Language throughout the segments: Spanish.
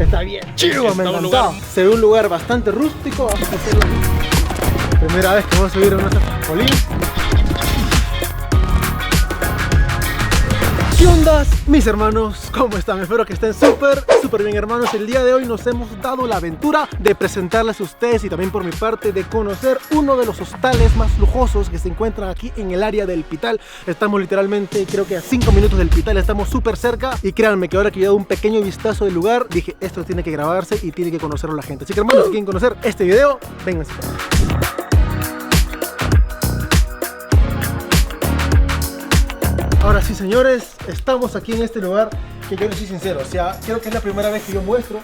Está bien chido, me encantó. Se ve un lugar bastante rústico. Vamos a hacerlo. Primera vez que vamos a subir a una trampolín. ¿Qué onda, mis hermanos? ¿Cómo están? Espero que estén súper bien, hermanos. El día de hoy nos hemos dado la aventura de presentarles a ustedes y también por mi parte de conocer uno de los hostales más lujosos que se encuentran aquí en el área del Pital. Estamos literalmente, creo que a 5 minutos del Pital, estamos súper cerca y créanme que ahora que he dado un pequeño vistazo del lugar, dije, esto tiene que grabarse y tiene que conocerlo la gente. Así que, hermanos, si quieren conocer este video, vénganse. Ahora sí, señores, estamos aquí en este lugar que yo les soy sincero, o sea, creo que es la primera vez que yo muestro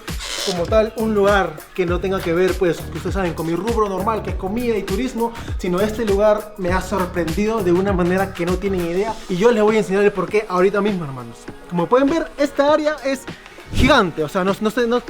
como tal un lugar que no tenga que ver, pues, que ustedes saben, con mi rubro normal, que es comida y turismo, sino este lugar me ha sorprendido de una manera que no tienen idea y yo les voy a enseñar el porqué ahorita mismo, hermanos. Como pueden ver, esta área es gigante, o sea, no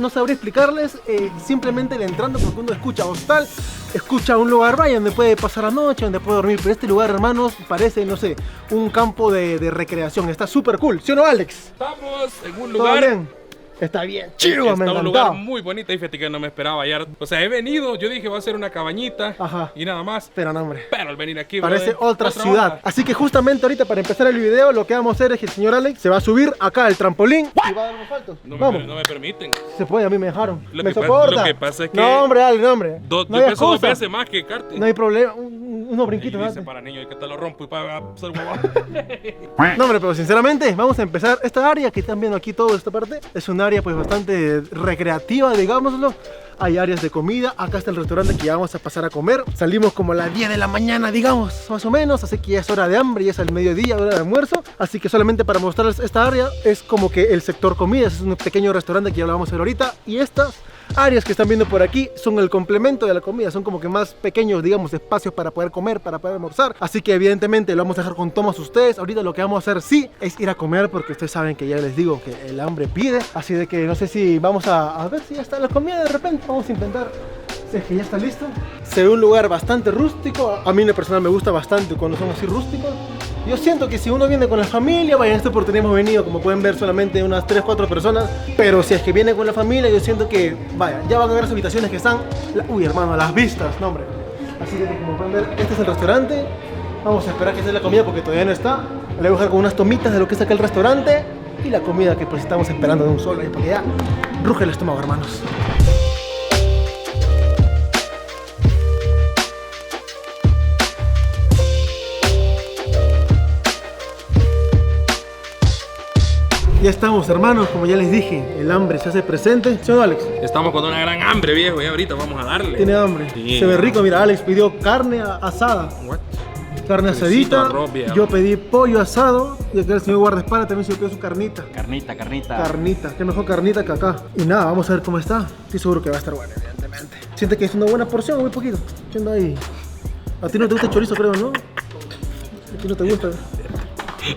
sabría explicarles, simplemente entrando, porque uno escucha hostal, escucha un lugar vaya donde puede pasar la noche, donde puede dormir, pero este lugar, hermanos, parece, no sé, un campo de recreación. Está súper cool, ¿sí o no, Alex? Estamos en un lugar... ¿Todo bien? Está bien chido, me encantó. Está un lugar muy bonito y fíjate que no me esperaba hallar. O sea, he venido, yo dije va a ser una cabañita. Ajá. Y nada más. Pero no, hombre. Pero al venir aquí parece otra ciudad. Onda. Así que justamente ahorita para empezar el video lo que vamos a hacer es que el señor Alex se va a subir acá al trampolín y va a dar unos saltos. No me permiten. Se puede, a mí me dejaron. ¿Me soporta? Lo que pasa es que... No, hombre, Alex, no, hombre. Yo peso 2 veces más que Carti. No hay problema. Unos brinquitos. Dice para niños que te lo rompo y para ser huevón. No, hombre, pero sinceramente vamos a empezar esta área que están viendo aquí, toda esta parte. Es un área pues bastante recreativa, digámoslo. Hay áreas de comida, acá está el restaurante que ya vamos a pasar a comer. Salimos como a las 10 de la mañana, digamos, más o menos, así que ya es hora de hambre, ya es el mediodía, hora de almuerzo. Así que solamente para mostrarles esta área es como que el sector comidas, es un pequeño restaurante que ya lo vamos a ver ahorita. Y estas áreas que están viendo por aquí son el complemento de la comida, son como que más pequeños, digamos, espacios para poder comer, para poder almorzar. Así que evidentemente lo vamos a dejar con tomas ustedes. Ahorita lo que vamos a hacer sí es ir a comer, porque ustedes saben que ya les digo que el hambre pide. Así de que no sé si vamos a ver si ya está la comida de repente. Vamos a intentar, si es que ya está listo. Se ve un lugar bastante rústico. A mí en lo personal me gusta bastante cuando son así rústicos. Yo siento que si uno viene con la familia, vaya, en esta oportunidad hemos venido, como pueden ver, solamente unas 3-4 personas. Pero si es que viene con la familia, yo siento que, vaya, ya van a ver las habitaciones que están, uy, hermano, las vistas, no, hombre. Así que como pueden ver, este es el restaurante. Vamos a esperar que esté la comida porque todavía no está. Le voy a dejar con unas tomitas de lo que es acá el restaurante y la comida que pues estamos esperando de un solo, porque ya ruge el estómago, hermanos. Ya estamos, hermanos, como ya les dije, el hambre se hace presente. ¿Sí o no, Alex? Estamos con una gran hambre, viejo, y ahorita vamos a darle. ¿Tiene hambre? Sí. Se ve rico, mira, Alex pidió carne asada. What? Carne asadita, arroz, yo pedí pollo asado y acá el señor guardaespaldas también se pidió su carnita. Carnita. Qué mejor carnita que acá. Y nada, vamos a ver cómo está. Estoy seguro que va a estar bueno, evidentemente. Siente que es una buena porción, muy poquito. ¿Qué onda ahí? A ti no te gusta el chorizo, creo, ¿no? A ti no te gusta.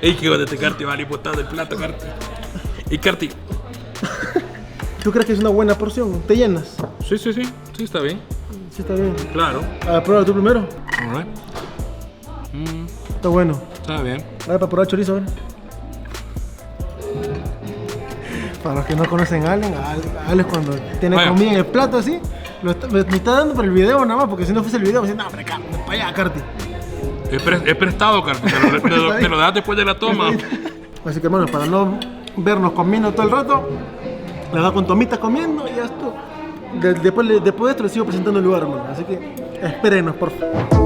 Ey, qué de este Carti, vale, botado el plato, Carti. Y Carti. ¿Tú crees que es una buena porción? ¿Te llenas? Sí, está bien. Sí, está bien. Claro. A ver, pruébalo tú primero. Alright. Está bueno. Está bien. A ver, para probar el chorizo, a ver. Para los que no conocen a Alex cuando tiene comida en el plato así, me está dando por el video nada más, porque si no fuese el video me dice, no, hombre, para allá, Carti. He prestado, Carti. Te lo das después de la toma. Así que, hermano, para no vernos comiendo todo el rato, la va con tomitas comiendo y ya esto. Después de esto les sigo presentando el lugar, hermano. Así que espérenos, por favor.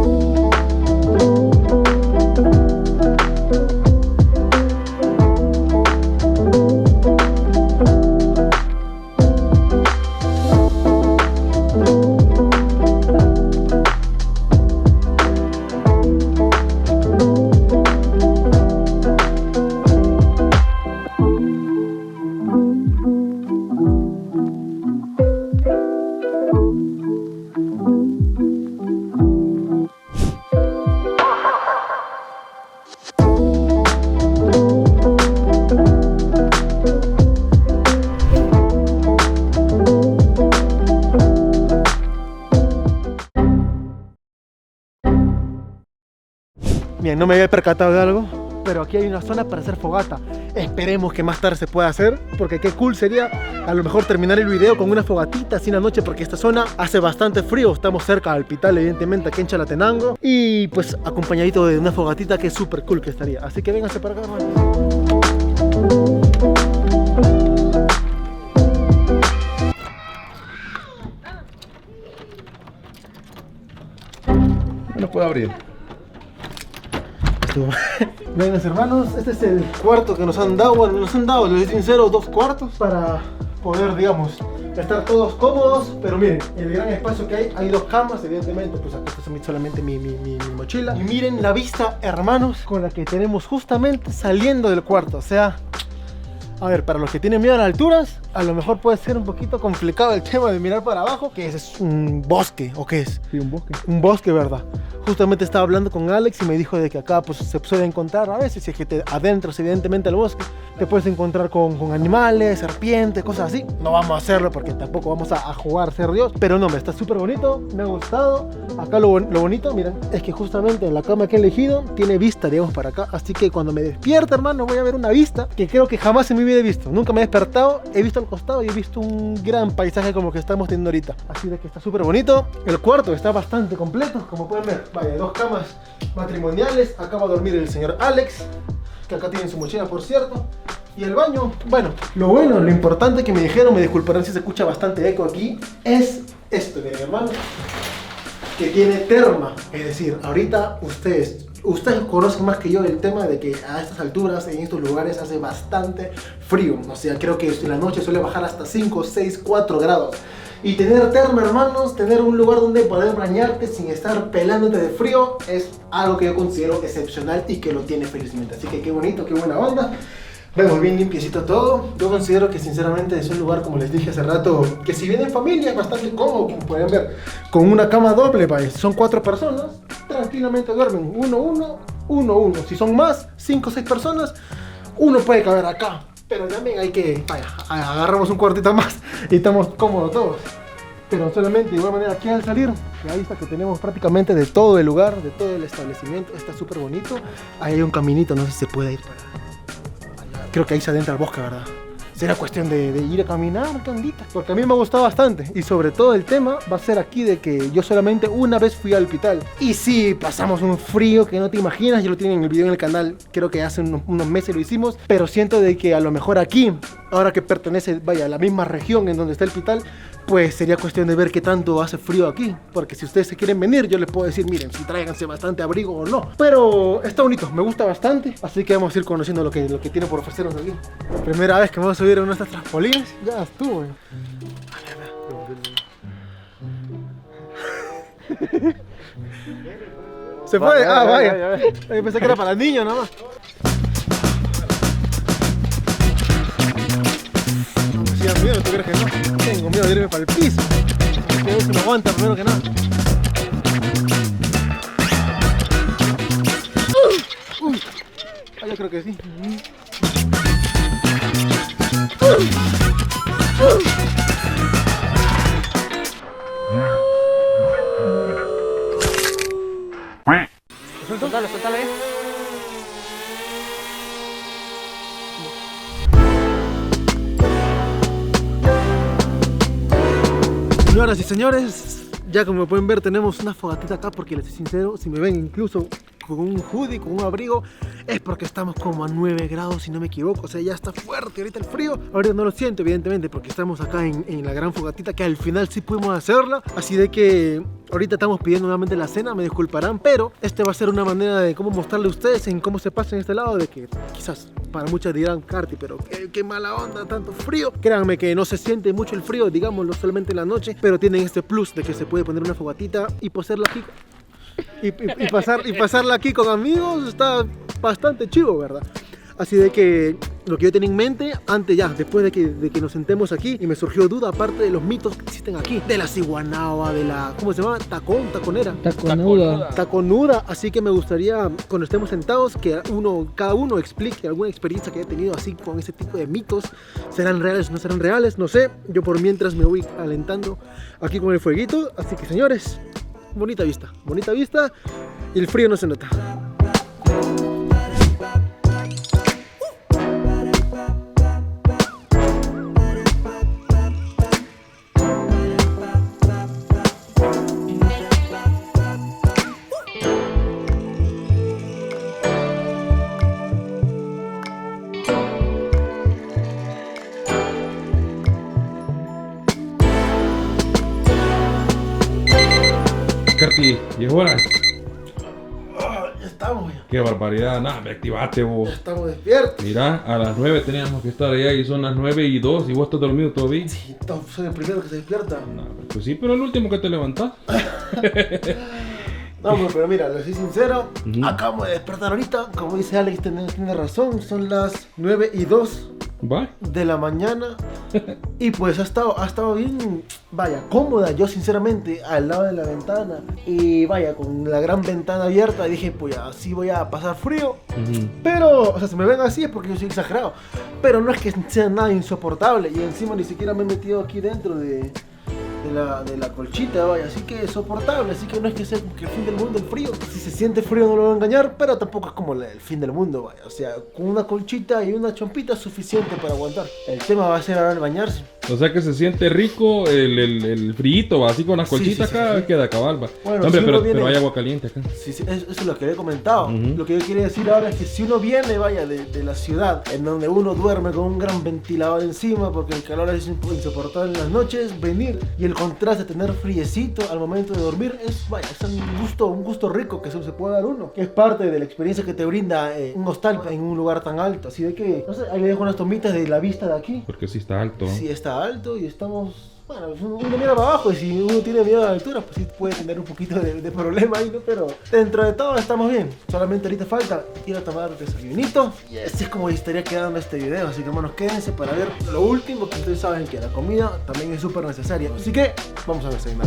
Bien, no me había percatado de algo. pero aquí hay una zona para hacer fogata. Esperemos que más tarde se pueda hacer, porque qué cool sería a lo mejor terminar el video con una fogatita así en la noche, porque esta zona hace bastante frío. Estamos cerca del Pital, evidentemente, aquí en Chalatenango, y pues acompañadito de una fogatita que es súper cool que estaría. Así que vénganse para acá, hermano. No puedo abrir. Vénganse, hermanos, este es el cuarto que nos han dado. Bueno, nos han dado, les soy sincero, 2 cuartos para poder, digamos, estar todos cómodos. Pero miren, el gran espacio que hay 2 camas, evidentemente, pues aquí está solamente mi mochila. Y miren la vista, hermanos, con la que tenemos justamente saliendo del cuarto. O sea, a ver, para los que tienen miedo a las alturas, a lo mejor puede ser un poquito complicado el tema de mirar para abajo. ¿Qué es un bosque o qué es? Sí, un bosque. Un bosque, ¿verdad? Justamente estaba hablando con Alex y me dijo de que acá pues se suele encontrar a veces, si es que te adentras evidentemente al bosque, te puedes encontrar con animales, serpientes, cosas así. No vamos a hacerlo porque tampoco vamos a jugar a ser Dios, pero no, me está súper bonito, me ha gustado. Acá lo bonito, miren, es que justamente en la cama que he elegido tiene vista, digamos, para acá, así que cuando me despierta, hermano, voy a ver una vista que creo que jamás en mi vida he visto. Nunca me he despertado, he visto al costado y he visto un gran paisaje como que estamos teniendo ahorita, así de que está súper bonito. El cuarto está bastante completo, como pueden ver. Vaya, 2 camas matrimoniales. Acá va a dormir el señor Alex, que acá tiene su mochila, por cierto. Y el baño, bueno, lo importante que me dijeron, me disculparán si se escucha bastante eco aquí, es esto, miren, hermano, que tiene terma. Es decir, ahorita ustedes conocen más que yo el tema de que a estas alturas, en estos lugares, hace bastante frío. O sea, creo que en la noche suele bajar hasta 5, 6, 4 grados. Y tener terma, hermanos, tener un lugar donde poder bañarte sin estar pelándote de frío, es algo que yo considero excepcional y que lo tiene felizmente. Así que qué bonito, qué buena onda. Vemos bien limpiecito todo. Yo considero que sinceramente es un lugar, como les dije hace rato, que si vienen familia es bastante cómodo, como pueden ver, con una cama doble, ¿vale? Son 4 personas, tranquilamente duermen 1-1. Si son más, 5 o 6 personas, uno puede caber acá. Pero también hay que, vaya, agarramos un cuartito más y estamos cómodos todos. Pero solamente de igual manera aquí al salir, la vista que tenemos prácticamente de todo el lugar, de todo el establecimiento, está súper bonito. Ahí hay un caminito, no sé si se puede ir para allá. Creo que ahí se adentra al bosque, ¿verdad? Será cuestión de ir a caminar, candita. Porque a mí me ha gustado bastante. Y sobre todo el tema va a ser aquí de que yo solamente una vez fui al Pital. Y sí, pasamos un frío que no te imaginas. Ya lo tienen en el video en el canal. Creo que hace unos meses lo hicimos. Pero siento de que a lo mejor aquí, ahora que pertenece, vaya, a la misma región en donde está el Pital, pues sería cuestión de ver qué tanto hace frío aquí. Porque si ustedes se quieren venir, yo les puedo decir, miren, si tráiganse bastante abrigo o no. Pero está bonito, me gusta bastante. Así que vamos a ir conociendo lo que tiene por ofrecernos aquí. Primera vez que vamos a subir a una de estas trampolines. Ya estuvo. ¿Se fue? Ah, vaya. Yo pensé que era para niños nada más. No, miedo, ¿tú crees que no? Tengo miedo de irme para el piso. Porque a veces me aguanta primero que nada. Ah, yo creo que sí. Suéltalo, Señoras y señores, ya como pueden ver tenemos una fogatita acá porque les soy sincero, si me ven incluso con un hoodie, con un abrigo, es porque estamos como a 9 grados si no me equivoco, o sea ya está fuerte ahorita el frío. Ahorita no lo siento evidentemente porque estamos acá en la gran fogatita que al final sí pudimos hacerla, así de que ahorita estamos pidiendo nuevamente la cena, me disculparán, pero este va a ser una manera de cómo mostrarle a ustedes en cómo se pasa en este lado, de que quizás para muchos dirán, Carti, pero qué mala onda, tanto frío. Créanme que no se siente mucho el frío, digámoslo, solamente en la noche, pero tienen este plus de que se puede poner una fogatita y poseerla aquí. Y pasarla aquí con amigos está bastante chivo, ¿verdad? Así de que lo que yo tenía en mente antes ya, después de que nos sentemos aquí, y me surgió duda aparte de los mitos que existen aquí, de la ciguanaba, de la, ¿cómo se llama? Taconera. Taconuda. Así que me gustaría, cuando estemos sentados, que cada uno explique alguna experiencia que haya tenido así con ese tipo de mitos. ¿Serán reales o no serán reales? No sé. Yo por mientras me voy alentando aquí con el fueguito. Así que señores, bonita vista y el frío no se nota. Bertie, y es hora. Ya estamos, ya. Qué barbaridad, nada, me activaste vos. Ya estamos despiertos. Mira, a las 9 teníamos que estar allá y son las 9:02 y vos estás dormido todavía. Sí, soy el primero que se despierta. No, pues sí, pero el último que te levantás. No, pero mira, lo soy sincero, acabo de despertar ahorita, como dice Alex, tiene razón, son las 9:02 Va. de la mañana y pues ha estado bien, vaya, cómoda, yo sinceramente, al lado de la ventana y vaya, con la gran ventana abierta, dije, pues así voy a pasar frío, pero, o sea, si me ven así es porque yo soy exagerado, pero no es que sea nada insoportable y encima ni siquiera me he metido aquí dentro de la colchita, vaya, así que es soportable, así que no es que sea que el fin del mundo el frío. Si se siente frío no lo voy a engañar, pero tampoco es como el fin del mundo, vaya, o sea, con una colchita y una chompita es suficiente para aguantar. El tema va a ser ahora el bañarse. O sea que se siente rico el frito, va, así con las colchitas sí, acá, sí. queda cabal, va. Bueno, Hombre, si pero, uno viene- pero hay agua caliente acá. Sí, eso es lo que le he comentado. Lo que yo quería decir ahora es que si uno viene, vaya, de la ciudad, en donde uno duerme con un gran ventilador encima, porque el calor es insoportable en las noches, venir y el contraste de tener friecito al momento de dormir es, vaya, es un gusto rico que se puede dar uno, que es parte de la experiencia que te brinda un hostal en un lugar tan alto. Así de que, no sé, ahí le dejo unas tomitas de la vista de aquí. Porque sí está alto. Sí, está alto y estamos... Bueno, uno mira para abajo y si uno tiene miedo a la altura, pues sí puede tener un poquito de problema ahí, ¿no? Pero dentro de todo estamos bien. Solamente ahorita falta ir a tomar desayunito. Y así es como estaría quedando este video. Así que, hermanos, quédense para ver lo último, que ustedes saben que la comida también es súper necesaria. Así que, vamos a desayunar.